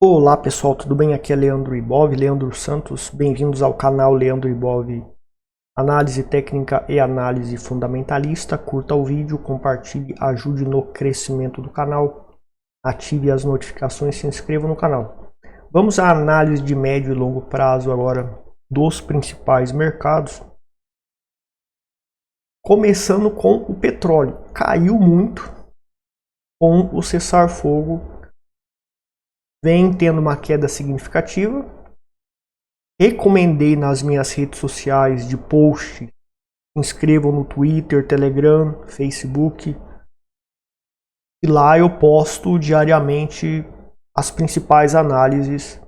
Olá pessoal, tudo bem? Aqui é Leandro Ibov, Leandro Santos. Bem-vindos ao canal Leandro Ibov, análise técnica e análise fundamentalista. Curta o vídeo, compartilhe, ajude no crescimento do canal, ative as notificações, se inscreva no canal. Vamos à análise de médio e longo prazo agora dos principais mercados. Começando com o petróleo, caiu muito com o cessar-fogo. Vem tendo uma queda significativa. Recomendei nas minhas redes sociais de post. Se inscrevam no Twitter, Telegram, Facebook. E lá eu posto diariamente as principais análises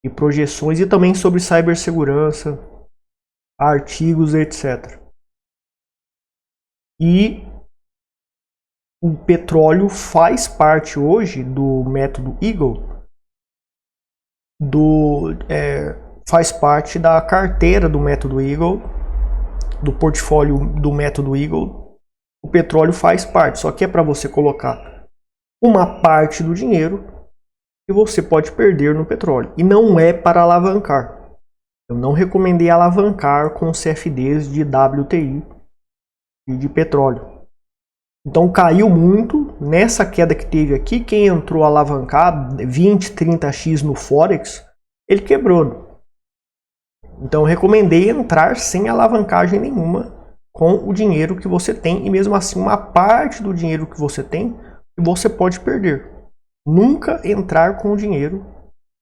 e projeções e também sobre cibersegurança, artigos, etc. E o petróleo faz parte hoje do método Eagle, faz parte da carteira do método Eagle, do portfólio do método Eagle. O petróleo faz parte, só que é para você colocar uma parte do dinheiro que você pode perder no petróleo. E não é para alavancar. Eu não recomendei alavancar com CFDs de WTI e de petróleo. Então caiu muito. Nessa queda que teve aqui, quem entrou alavancado 20, 30x no Forex, ele quebrou. Então eu recomendei entrar sem alavancagem nenhuma com o dinheiro que você tem, e mesmo assim uma parte do dinheiro que você tem você pode perder. Nunca entrar com o dinheiro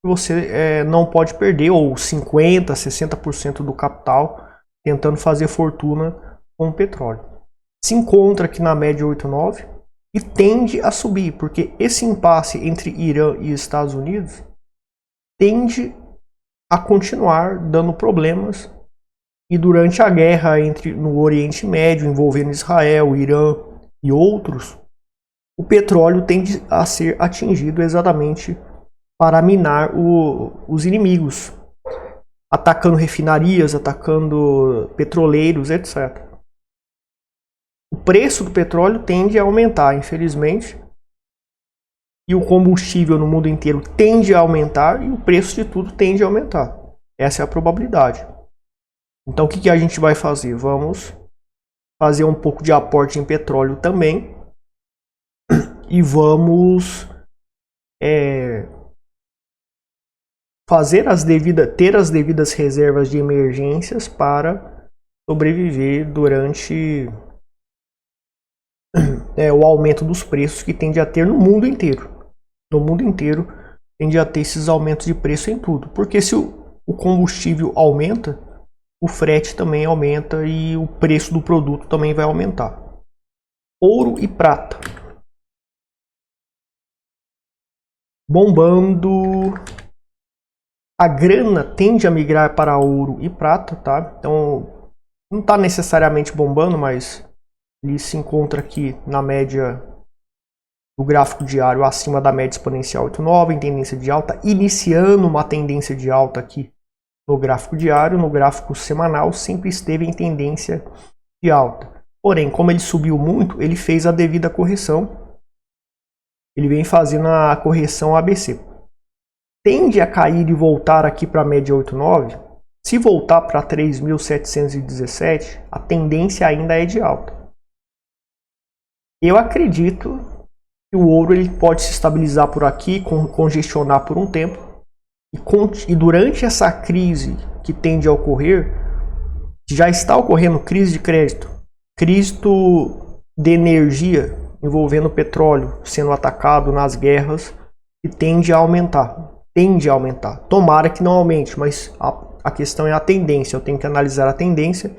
que você não pode perder, ou 50%, 60% do capital tentando fazer fortuna com o petróleo. Se encontra aqui na média 8,9 e tende a subir, porque esse impasse entre Irã e Estados Unidos tende a continuar dando problemas. E durante a guerra no Oriente Médio, envolvendo Israel, Irã e outros, o petróleo tende a ser atingido exatamente para minar os inimigos, atacando refinarias, atacando petroleiros, etc. O preço do petróleo tende a aumentar, infelizmente, e o combustível no mundo inteiro tende a aumentar e o preço de tudo tende a aumentar. Essa é a probabilidade. Então o que a gente vai fazer? Vamos fazer um pouco de aporte em petróleo também e vamos ter as devidas reservas de emergências para sobreviver durante o aumento dos preços que tende a ter no mundo inteiro. No mundo inteiro tende a ter esses aumentos de preço em tudo. Porque se o combustível aumenta, o frete também aumenta e o preço do produto também vai aumentar. Ouro e prata. Bombando. A grana tende a migrar para ouro e prata, tá? Então não está necessariamente bombando, mas ele se encontra aqui na média do gráfico diário acima da média exponencial 8,9 em tendência de alta, iniciando uma tendência de alta aqui no gráfico diário. No gráfico semanal sempre esteve em tendência de alta. Porém, como ele subiu muito, ele fez a devida correção. Ele vem fazendo a correção ABC. Tende a cair e voltar aqui para a média 8,9. Se voltar para 3.717, a tendência ainda é de alta. Eu acredito que o ouro ele pode se estabilizar por aqui, congestionar por um tempo. E durante essa crise que tende a ocorrer, já está ocorrendo crise de crédito, crise de energia envolvendo petróleo sendo atacado nas guerras, e tende a aumentar. Tomara que não aumente, mas a questão é a tendência. Eu tenho que analisar a tendência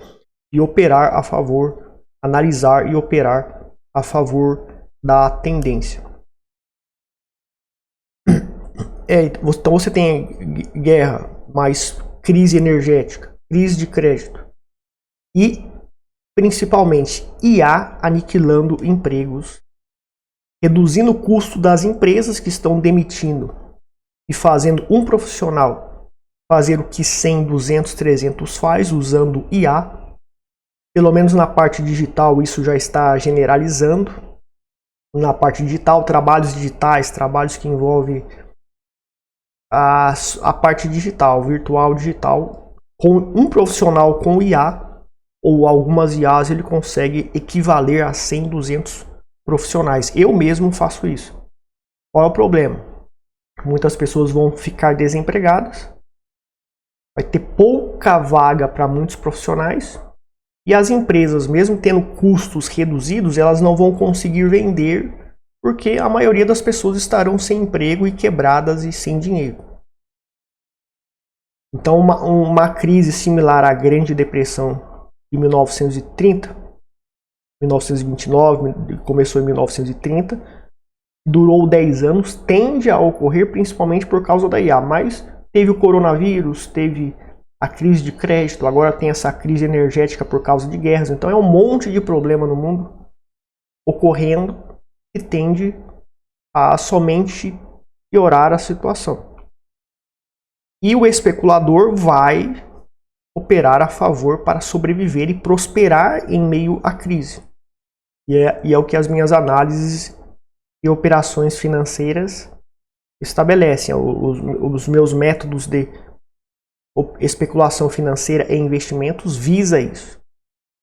e operar a favor, analisar e operar a favor da tendência. Então você tem guerra, mais crise energética, crise de crédito e principalmente IA aniquilando empregos, reduzindo o custo das empresas que estão demitindo e fazendo um profissional fazer o que 100, 200, 300 faz usando IA. Pelo menos na parte digital isso já está generalizando. Na parte digital, trabalhos digitais, trabalhos que envolvem a parte digital, virtual digital, com um profissional com IA ou algumas IAs, ele consegue equivaler a 100, 200 profissionais. Eu mesmo faço isso. Qual é o problema? Muitas pessoas vão ficar desempregadas, vai ter pouca vaga para muitos profissionais, e as empresas, mesmo tendo custos reduzidos, elas não vão conseguir vender, porque a maioria das pessoas estarão sem emprego e quebradas e sem dinheiro. Então, uma crise similar à Grande Depressão de 1930, 1929, começou em 1930, durou 10 anos, tende a ocorrer principalmente por causa da IA, mas teve o coronavírus, teve a crise de crédito, agora tem essa crise energética por causa de guerras, então é um monte de problema no mundo ocorrendo que tende a somente piorar a situação. E o especulador vai operar a favor para sobreviver e prosperar em meio à crise. E é o que as minhas análises e operações financeiras estabelecem. Os meus métodos de especulação financeira e investimentos visa isso.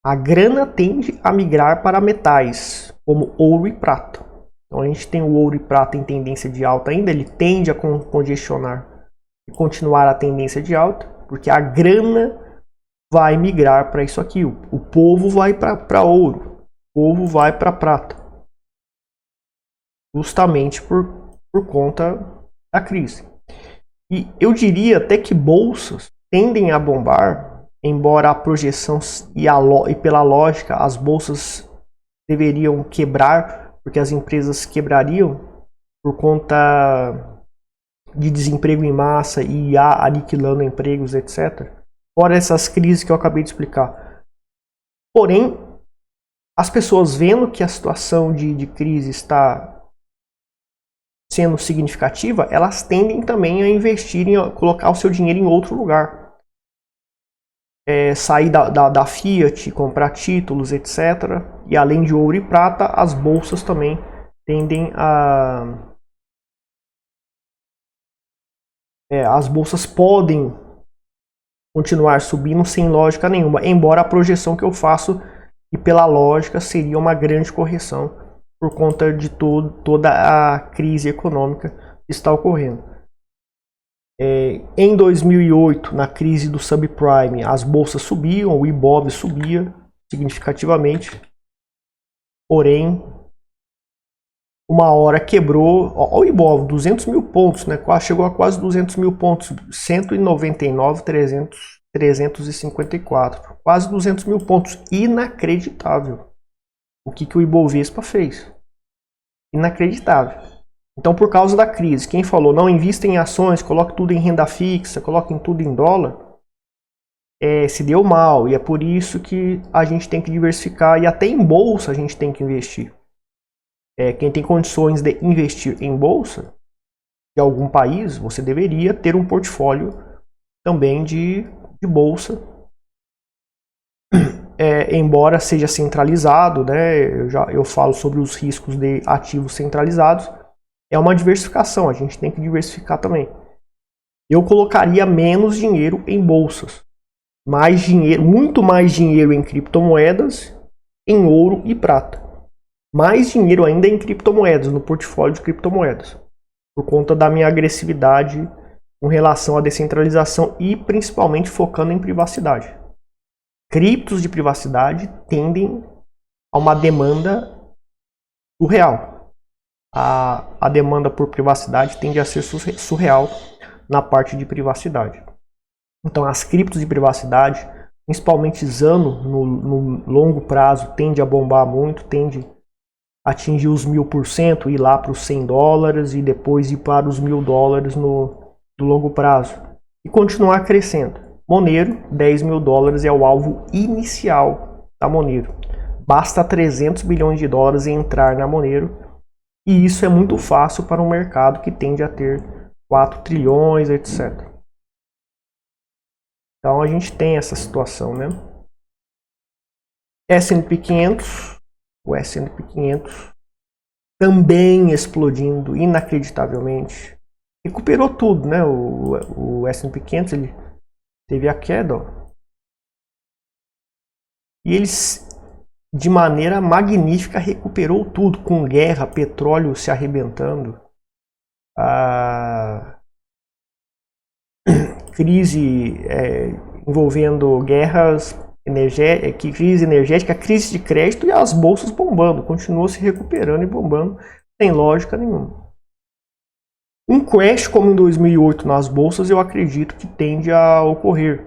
A grana tende a migrar para metais, como ouro e prata. Então a gente tem o ouro e prata em tendência de alta ainda, ele tende a congestionar e continuar a tendência de alta, porque a grana vai migrar para isso aqui. O povo vai para ouro, o povo vai para prata, justamente por conta da crise. E eu diria até que bolsas tendem a bombar, embora a projeção e pela lógica as bolsas deveriam quebrar, porque as empresas quebrariam por conta de desemprego em massa e IA aniquilando empregos, etc. Fora essas crises que eu acabei de explicar. Porém, as pessoas vendo que a situação de crise está sendo significativa, elas tendem também a investir, colocar o seu dinheiro em outro lugar. Sair da Fiat, comprar títulos, etc. E além de ouro e prata, as bolsas também tendem a... as bolsas podem continuar subindo sem lógica nenhuma, embora a projeção que eu faço, e pela lógica, seria uma grande correção por conta de toda a crise econômica que está ocorrendo. Em 2008, na crise do subprime, as bolsas subiam, o Ibov subia significativamente, porém, uma hora quebrou, o Ibov, 200 mil pontos, né? Chegou a quase 200 mil pontos, 199.354, quase 200 mil pontos, inacreditável. O que o Ibovespa fez? Inacreditável. Então, por causa da crise, quem falou não invista em ações, coloque tudo em renda fixa, coloque tudo em dólar, se deu mal. E é por isso que a gente tem que diversificar, e até em bolsa a gente tem que investir. Quem tem condições de investir em bolsa de algum país, você deveria ter um portfólio também de bolsa. Embora seja centralizado, né, eu falo sobre os riscos de ativos centralizados, é uma diversificação, a gente tem que diversificar também. Eu colocaria menos dinheiro em bolsas, mais dinheiro, muito mais dinheiro em criptomoedas, em ouro e prata. Mais dinheiro ainda em criptomoedas, no portfólio de criptomoedas, por conta da minha agressividade com relação à descentralização e principalmente focando em privacidade. Criptos de privacidade tendem a uma demanda surreal. A demanda por privacidade tende a ser surreal na parte de privacidade. Então, as criptos de privacidade, principalmente Zano, no longo prazo, tende a bombar muito, tende a atingir os 1000%, ir lá para os $100 e depois ir para os $1000 no longo prazo. E continuar crescendo. Monero, $10 mil é o alvo inicial da Monero. Basta 300 bilhões de dólares entrar na Monero, e isso é muito fácil para um mercado que tende a ter 4 trilhões, etc. Então a gente tem essa situação, né? S&P 500, o S&P 500 também explodindo inacreditavelmente. recuperou tudo, né? O S&P 500 ele teve a queda, ó. E eles, de maneira magnífica, recuperou tudo, com guerra, petróleo se arrebentando, a crise envolvendo guerras, crise energética, crise de crédito e as bolsas bombando, continuou se recuperando e bombando, sem lógica nenhuma. Um crash como em 2008 nas bolsas eu acredito que tende a ocorrer,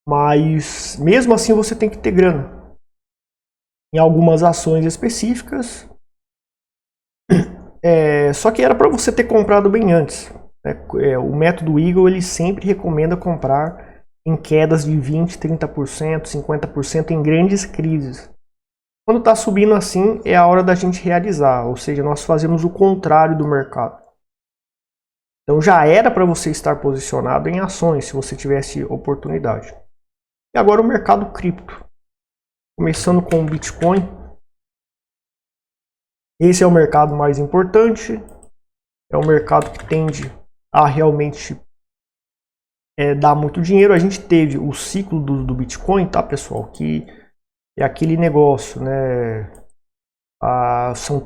mas mesmo assim você tem que ter grana em algumas ações específicas, só que era para você ter comprado bem antes. O método Eagle ele sempre recomenda comprar em quedas de 20%, 30%, 50% em grandes crises. Quando está subindo assim, é a hora da gente realizar, ou seja, nós fazemos o contrário do mercado. Então já era para você estar posicionado em ações, se você tivesse oportunidade. E agora o mercado cripto. Começando com o Bitcoin. Esse é o mercado mais importante. É um mercado que tende a realmente dar muito dinheiro. A gente teve o ciclo do Bitcoin, tá, pessoal? Que é aquele negócio, né? São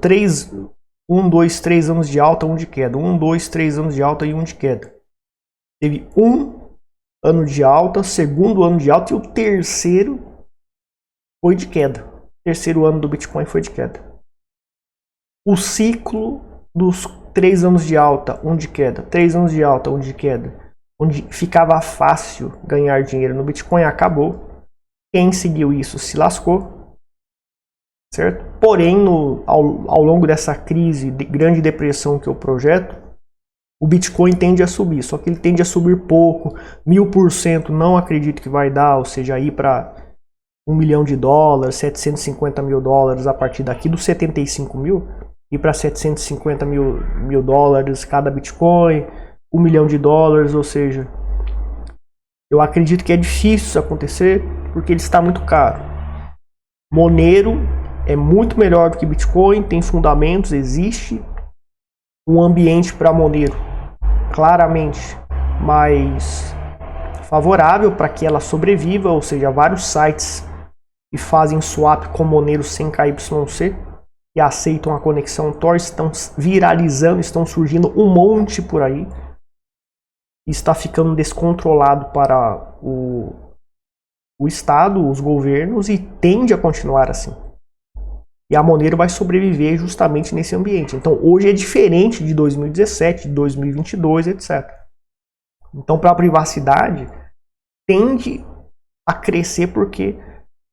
1, 2, 3 anos de alta, 1 de queda. 1, 2, 3 anos de alta e 1 de queda. Teve 1 ano de alta, segundo ano de alta e o terceiro foi de queda. O terceiro ano do Bitcoin foi de queda. O ciclo dos 3 anos de alta, 1 de queda, 3 anos de alta, 1 de queda, onde ficava fácil ganhar dinheiro no Bitcoin, acabou. Quem seguiu isso se lascou, certo? Porém, ao longo dessa crise de grande depressão que eu projeto, o Bitcoin tende a subir, só que ele tende a subir pouco, 1000% não acredito que vai dar, ou seja, ir para $1 milhão, 750 mil dólares a partir daqui dos 75 mil, ir para 750 mil dólares cada Bitcoin, $1 milhão, ou seja, eu acredito que é difícil isso acontecer porque ele está muito caro. Monero é muito melhor do que Bitcoin, tem fundamentos, existe um ambiente para Monero claramente mais favorável para que ela sobreviva, ou seja, vários sites que fazem swap com Monero sem KYC e aceitam a conexão Tor estão viralizando, estão surgindo um monte por aí. Está ficando descontrolado para o Estado, os governos, e tende a continuar assim. E a Monero vai sobreviver justamente nesse ambiente. Então hoje é diferente de 2017, de 2022, etc. Então para a privacidade tende a crescer porque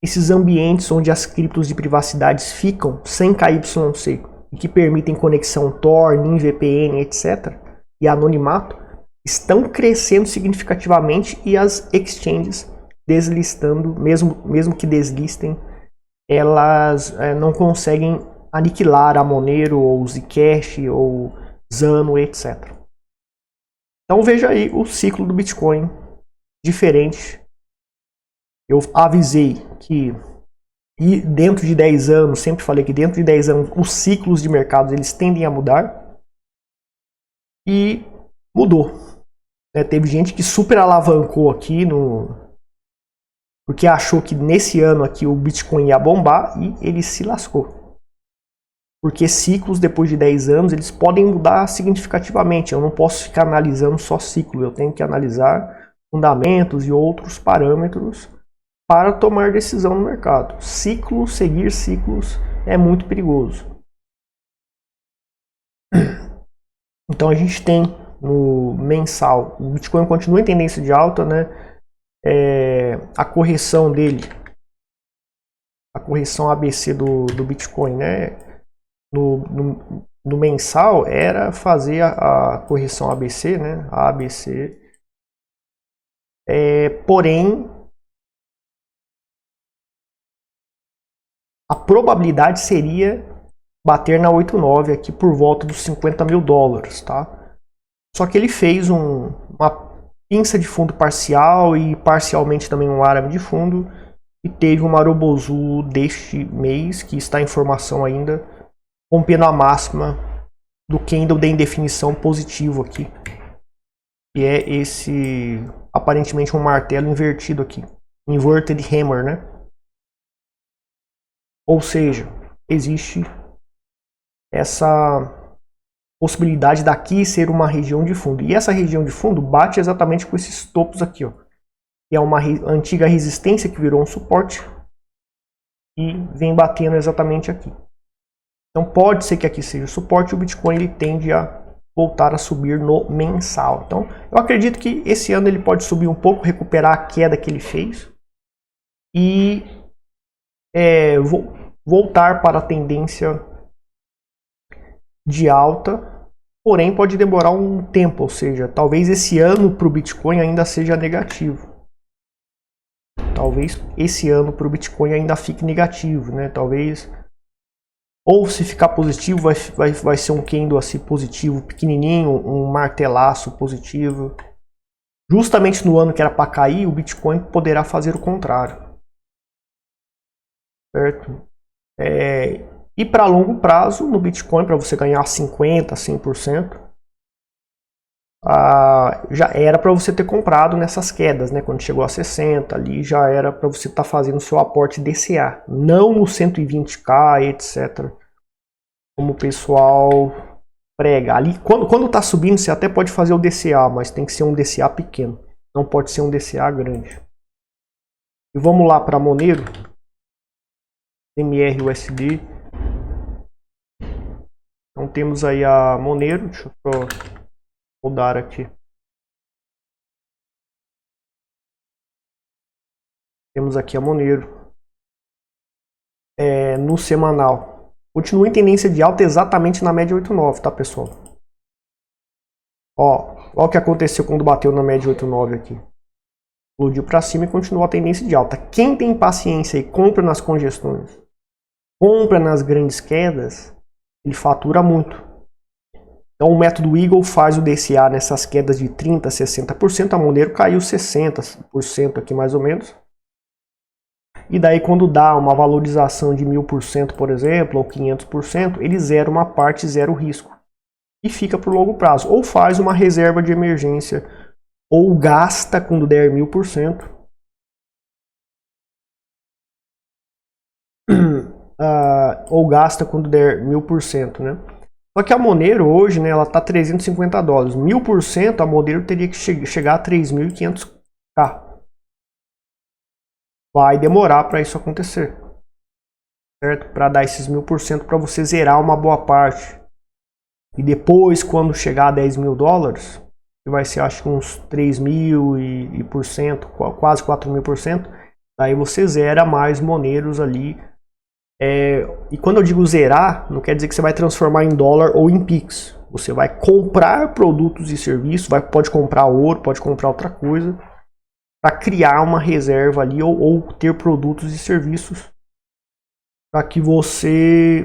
esses ambientes onde as criptos de privacidade ficam sem KYC e que permitem conexão Tor, NIM, VPN, etc. e anonimato, estão crescendo significativamente e as exchanges deslistando, mesmo que deslistem, elas não conseguem aniquilar a Monero ou Zcash ou Zano, etc. Então veja aí o ciclo do Bitcoin diferente. Eu avisei que dentro de 10 anos, sempre falei que dentro de 10 anos os ciclos de mercado eles tendem a mudar e mudou. Teve gente que super alavancou aqui porque achou que nesse ano aqui o Bitcoin ia bombar e ele se lascou. Porque ciclos depois de 10 anos eles podem mudar significativamente. Eu não posso ficar analisando só ciclo, eu tenho que analisar fundamentos e outros parâmetros para tomar decisão no mercado. Seguir ciclos é muito perigoso. Então a gente tem no mensal, o Bitcoin continua em tendência de alta, né? A correção dele, a correção ABC do Bitcoin, né? No mensal era fazer a correção ABC, né? A ABC. Porém, a probabilidade seria bater na 8,9 aqui por volta dos 50 mil dólares, tá? Só que ele fez uma pinça de fundo parcial e parcialmente também um árabe de fundo e teve um Marubozu deste mês, que está em formação ainda, rompendo a máxima do candle de indefinição positivo aqui. Que é esse, aparentemente um martelo invertido aqui. Inverted hammer, né? Ou seja, existe essa possibilidade daqui ser uma região de fundo. E essa região de fundo bate exatamente com esses topos aqui, ó. Que é uma antiga resistência que virou um suporte e vem batendo exatamente aqui. Então pode ser que aqui seja o suporte e o Bitcoin ele tende a voltar a subir no mensal. Então eu acredito que esse ano ele pode subir um pouco, recuperar a queda que ele fez e voltar para a tendência de alta. Porém, pode demorar um tempo, ou seja, talvez esse ano para o Bitcoin ainda seja negativo. Talvez esse ano para o Bitcoin ainda fique negativo, né? Talvez, ou se ficar positivo, vai ser um candle assim positivo, pequenininho, um martelaço positivo. Justamente no ano que era para cair, o Bitcoin poderá fazer o contrário. Certo? E para longo prazo, no Bitcoin, para você ganhar 50%, 100%, já era para você ter comprado nessas quedas, né? Quando chegou a 60, ali já era para você estar fazendo seu aporte DCA, não no 120k, etc. Como o pessoal prega. Ali, quando está subindo, você até pode fazer o DCA, mas tem que ser um DCA pequeno, não pode ser um DCA grande. E vamos lá para Monero, MRUSD. Então temos aí a Monero, deixa eu mudar aqui. Temos aqui a Monero. No semanal. Continua em tendência de alta exatamente na média 8,9, tá, pessoal? Ó o que aconteceu quando bateu na média 8,9 aqui. Explodiu para cima e continuou a tendência de alta. Quem tem paciência e compra nas congestões, compra nas grandes quedas, ele fatura muito. Então o método Eagle faz o DCA nessas quedas de 30%, 60%. A Monero caiu 60% aqui mais ou menos. E daí quando dá uma valorização de 1000%, por exemplo, ou 500%, ele zera uma parte, zera o risco. E fica por longo prazo. Ou faz uma reserva de emergência, ou gasta quando der 1000%. Ou gasta quando der 1000%, né? Só que a Monero hoje, né, ela tá $350. 1000% a Monero teria que chegar a 3.500k. Vai demorar para isso acontecer, certo? Para dar esses 1000% para você zerar uma boa parte. E depois, quando chegar a $10.000, que vai ser acho que uns 3.000%, quase 4.000%, daí você zera mais Moneros ali. E quando eu digo zerar, não quer dizer que você vai transformar em dólar ou em Pix. Você vai comprar produtos e serviços, pode comprar ouro, pode comprar outra coisa, para criar uma reserva ali ou ter produtos e serviços para que você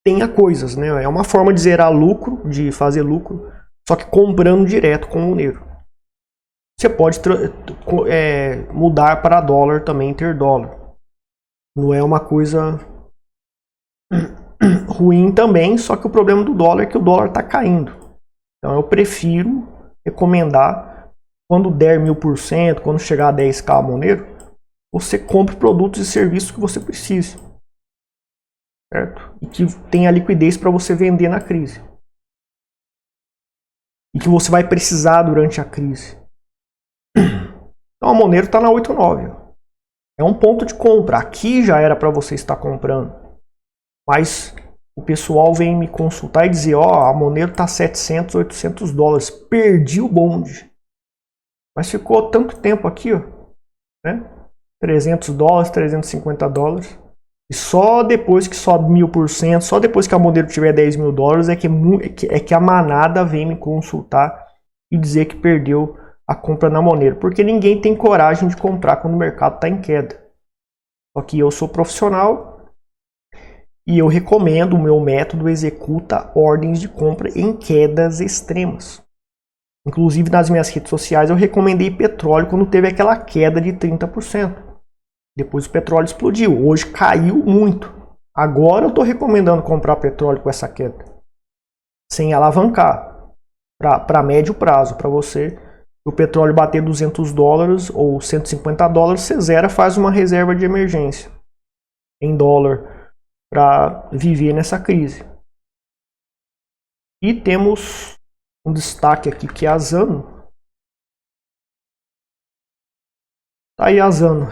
tenha coisas, né? É uma forma de zerar lucro, de fazer lucro, só que comprando direto com o Monero. Você pode mudar para dólar também, ter dólar. Não é uma coisa ruim também, só que o problema do dólar é que o dólar está caindo. Então eu prefiro recomendar, quando der 1000%, quando chegar a 10k a Monero, você compre produtos e serviços que você precise, certo? E que tenha liquidez para você vender na crise. E que você vai precisar durante a crise. Então a Monero está na 8,9. É um ponto de compra. Aqui já era para você estar comprando. Mas o pessoal vem me consultar e dizer, a Monero está $700, $800. Perdi o bonde. Mas ficou tanto tempo aqui, né? $300, $350. E só depois que sobe 1000%, só depois que a Monero tiver $10.000 é que a manada vem me consultar e dizer que perdeu a compra na Monero. Porque ninguém tem coragem de comprar quando o mercado está em queda. Só que eu sou profissional e eu recomendo, o meu método executa ordens de compra em quedas extremas. Inclusive nas minhas redes sociais eu recomendei petróleo quando teve aquela queda de 30%. Depois o petróleo explodiu. Hoje caiu muito. Agora eu estou recomendando comprar petróleo com essa queda. sem alavancar, para médio prazo, para você. O petróleo bater $200 ou $150, você zera, faz uma reserva de emergência em dólar para viver nessa crise. E temos um destaque aqui que é a Zano. Tá aí a Zano,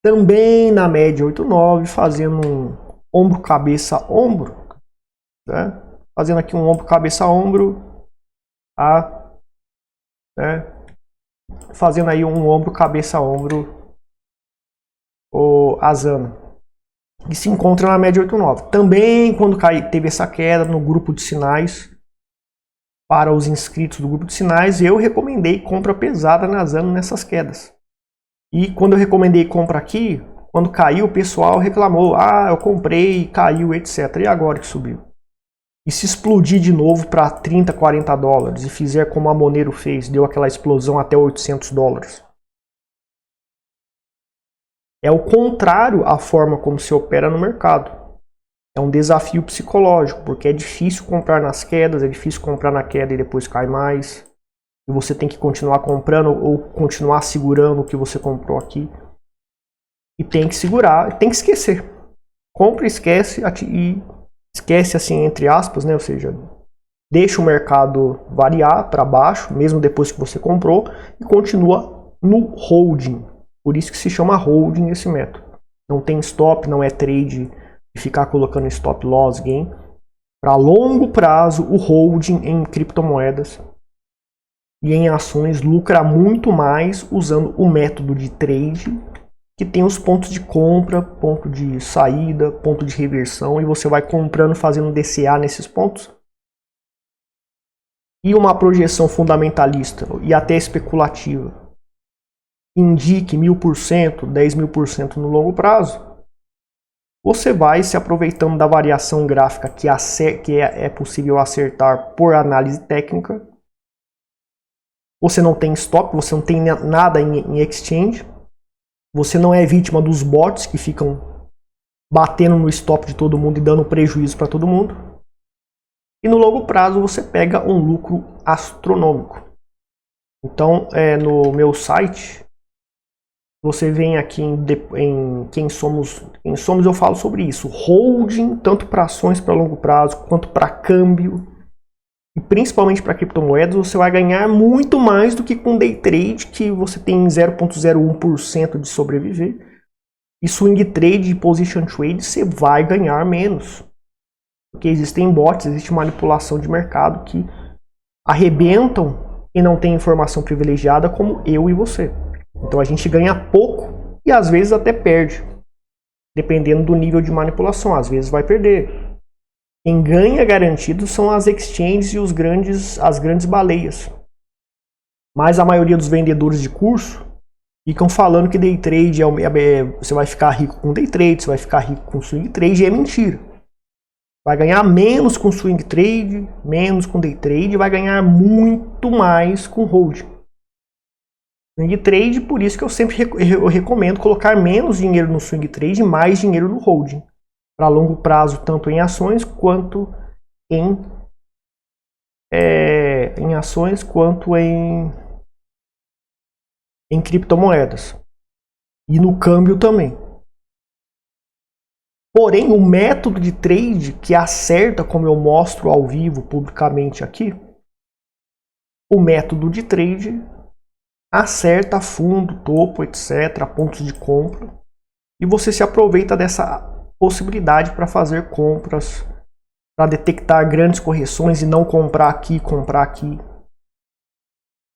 também na média 8,9, fazendo um ombro, cabeça, ombro, né? Fazendo aqui um ombro, cabeça, ombro, né? Fazendo aí um ombro, cabeça, ombro, a Zano, que se encontra na média 8,9. Também quando teve essa queda no grupo de sinais, para os inscritos do grupo de sinais, eu recomendei compra pesada na Zano nessas quedas. E quando eu recomendei compra aqui, quando caiu, o pessoal reclamou, eu comprei, caiu, etc. E agora que subiu? E se explodir de novo para $30, $40 e fizer como a Monero fez, deu aquela explosão até $800? É o contrário à forma como se opera no mercado. É um desafio psicológico, porque é difícil comprar nas quedas, é difícil comprar na queda e depois cai mais. E você tem que continuar comprando ou continuar segurando o que você comprou aqui. E tem que segurar, tem que esquecer. Compra, esquece e esquece assim, entre aspas, né? Ou seja, deixa o mercado variar para baixo, mesmo depois que você comprou, e continua no holding. Por isso que se chama holding esse método. Não tem stop, não é trade de ficar colocando stop loss gain. Para longo prazo, o holding em criptomoedas e em ações lucra muito mais usando o método de trade, que tem os pontos de compra, ponto de saída, ponto de reversão, e você vai comprando, fazendo DCA nesses pontos. E uma projeção fundamentalista e até especulativa indique 1000%, 10.000% no longo prazo, você vai se aproveitando da variação gráfica que é possível acertar por análise técnica. Você não tem stop, você não tem nada em exchange. Você não é vítima dos bots que ficam batendo no stop de todo mundo e dando prejuízo para todo mundo. E no longo prazo você pega um lucro astronômico. Então, no meu site, você vem aqui em quem somos, eu falo sobre isso. Holding, tanto para ações para longo prazo, quanto para câmbio. E principalmente para criptomoedas, você vai ganhar muito mais do que com day trade, que você tem 0,01% de sobreviver. E swing trade e position trade, você vai ganhar menos. Porque existem bots, existe manipulação de mercado que arrebentam e não tem informação privilegiada como eu e você. Então a gente ganha pouco e às vezes até perde, dependendo do nível de manipulação. Às vezes vai perder. Quem ganha garantido são as exchanges e as grandes baleias. Mas a maioria dos vendedores de curso ficam falando que day trade você vai ficar rico com day trade, você vai ficar rico com swing trade, e é mentira. Vai ganhar menos com swing trade, menos com day trade, e vai ganhar muito mais com holding. Swing trade, por isso que eu recomendo colocar menos dinheiro no swing trade e mais dinheiro no holding. Para longo prazo, tanto em ações quanto em criptomoedas. E no câmbio também. Porém, o método de trade que acerta, como eu mostro ao vivo publicamente aqui, o método de trade acerta fundo, topo, etc., pontos de compra, e você se aproveita dessa possibilidade para fazer compras, para detectar grandes correções e não comprar aqui,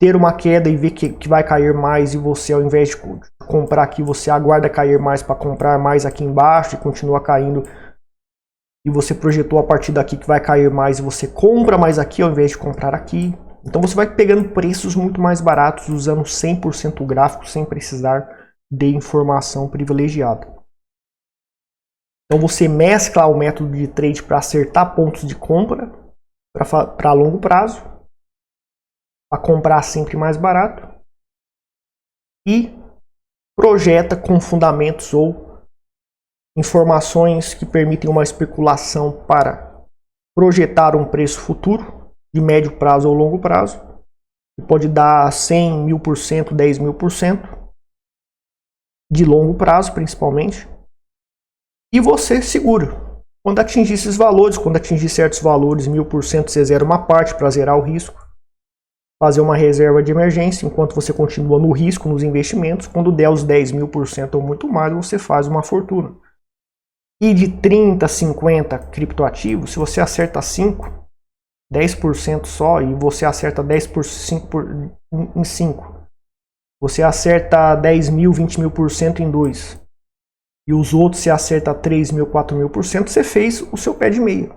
ter uma queda e ver que vai cair mais, e você, ao invés de comprar aqui, você aguarda cair mais para comprar mais aqui embaixo e continua caindo, e você projetou a partir daqui que vai cair mais e você compra mais aqui ao invés de comprar aqui. Então você vai pegando preços muito mais baratos usando 100% gráfico sem precisar de informação privilegiada. Então você mescla o método de trade para acertar pontos de compra para longo prazo, para comprar sempre mais barato, e projeta com fundamentos ou informações que permitem uma especulação para projetar um preço futuro de médio prazo ou longo prazo, que pode dar 100 mil%, 10 mil%, de longo prazo principalmente, e você segura. Quando atingir esses valores, quando atingir certos valores, 1000%, você zera uma parte para zerar o risco, fazer uma reserva de emergência, enquanto você continua no risco, nos investimentos. Quando der os 10 mil% ou muito mais, você faz uma fortuna. E de 30, 50 criptoativos, se você acerta 5, 10% só, e você acerta 10% em 5, você acerta 10 mil, 20 mil% em 2, e os outros você acerta 3 mil, 4 mil%, você fez o seu pé de meia.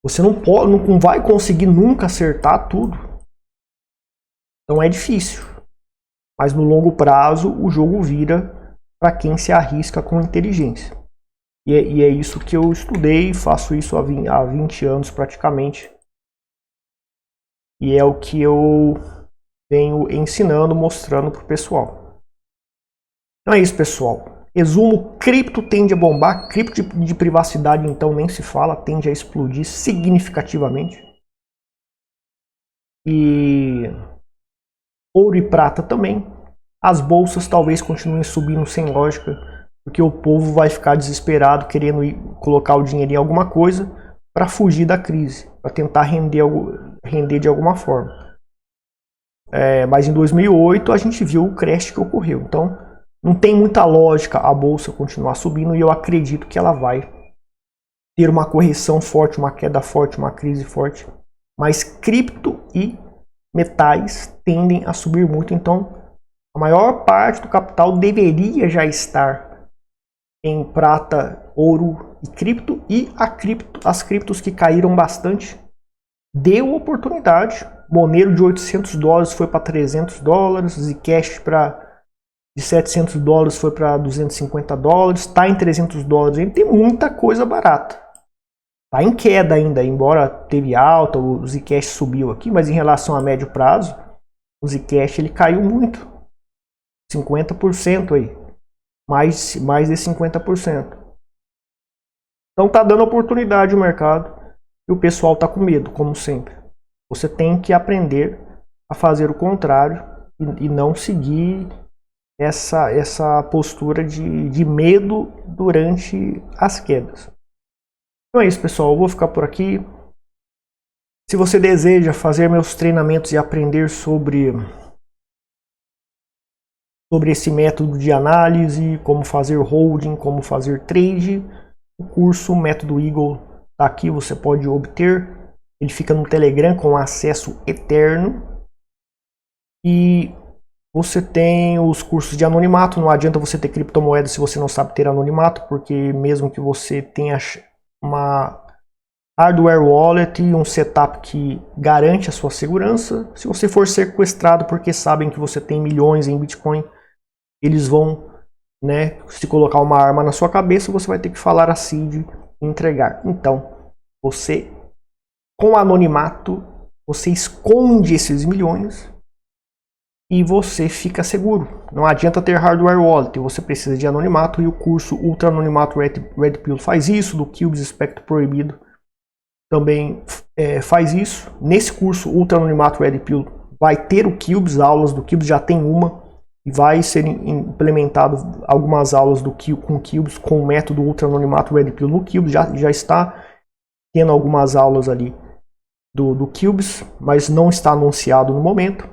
Você não vai conseguir nunca acertar tudo. Então é difícil. Mas no longo prazo o jogo vira para quem se arrisca com inteligência. E é isso que eu estudei, faço isso há 20 anos praticamente. E é o que eu venho ensinando, mostrando para o pessoal. Então é isso, pessoal. Resumo, cripto tende a bombar, cripto de privacidade então nem se fala, tende a explodir significativamente. E ouro e prata também. As bolsas talvez continuem subindo sem lógica, porque o povo vai ficar desesperado querendo colocar o dinheiro em alguma coisa para fugir da crise, para tentar render de alguma forma. Mas em 2008 a gente viu o crash que ocorreu, então não tem muita lógica a bolsa continuar subindo, e eu acredito que ela vai ter uma correção forte, uma queda forte, uma crise forte. Mas cripto e metais tendem a subir muito, então a maior parte do capital deveria já estar em prata, ouro e cripto, e as criptos que caíram bastante deu oportunidade. Monero de $800 foi para $300, Zcash de $700 foi para $250, está em $300 ainda, tem muita coisa barata. Está em queda ainda, embora teve alta, o Zcash subiu aqui, mas em relação a médio prazo, o Zcash ele caiu muito, 50% aí, mais de 50%. Então está dando oportunidade o mercado e o pessoal está com medo, como sempre. Você tem que aprender a fazer o contrário e não seguir essa postura de medo durante as quedas. Então é isso, pessoal. Eu vou ficar por aqui. Se você deseja fazer meus treinamentos e aprender sobre esse método de análise, como fazer holding, como fazer trade, o curso Método Eagle está aqui, você pode obter. Ele fica no Telegram com acesso eterno. E você tem os cursos de anonimato. Não adianta você ter criptomoedas se você não sabe ter anonimato, porque mesmo que você tenha uma hardware wallet e um setup que garante a sua segurança, se você for sequestrado porque sabem que você tem milhões em Bitcoin, eles vão, se colocar uma arma na sua cabeça, você vai ter que falar a seed e entregar. Então, você, com anonimato, você esconde esses milhões e você fica seguro. Não adianta ter hardware wallet, você precisa de anonimato, e o curso Ultra Anonimato Red Pill faz isso, do Cubes Espectro Proibido também faz isso. Nesse curso Ultra Anonimato Red Pill vai ter o Cubes, aulas do Cubes, já tem uma, e vai ser implementado algumas aulas com Cubes, com o método Ultra Anonimato Red Pill no Cubes, já está tendo algumas aulas ali do Cubes, mas não está anunciado no momento.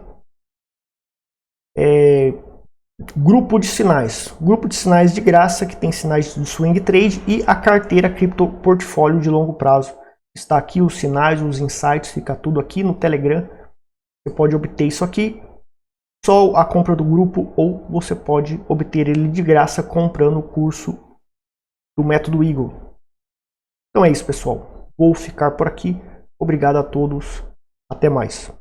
Grupo de sinais de graça, que tem sinais de swing trade, e a carteira cripto portfólio de longo prazo. Está aqui os sinais, os insights, fica tudo aqui no Telegram. Você pode obter isso aqui, só a compra do grupo, ou você pode obter ele de graça comprando o curso do Método Eagle. Então é isso, pessoal. Vou ficar por aqui. Obrigado a todos. Até mais.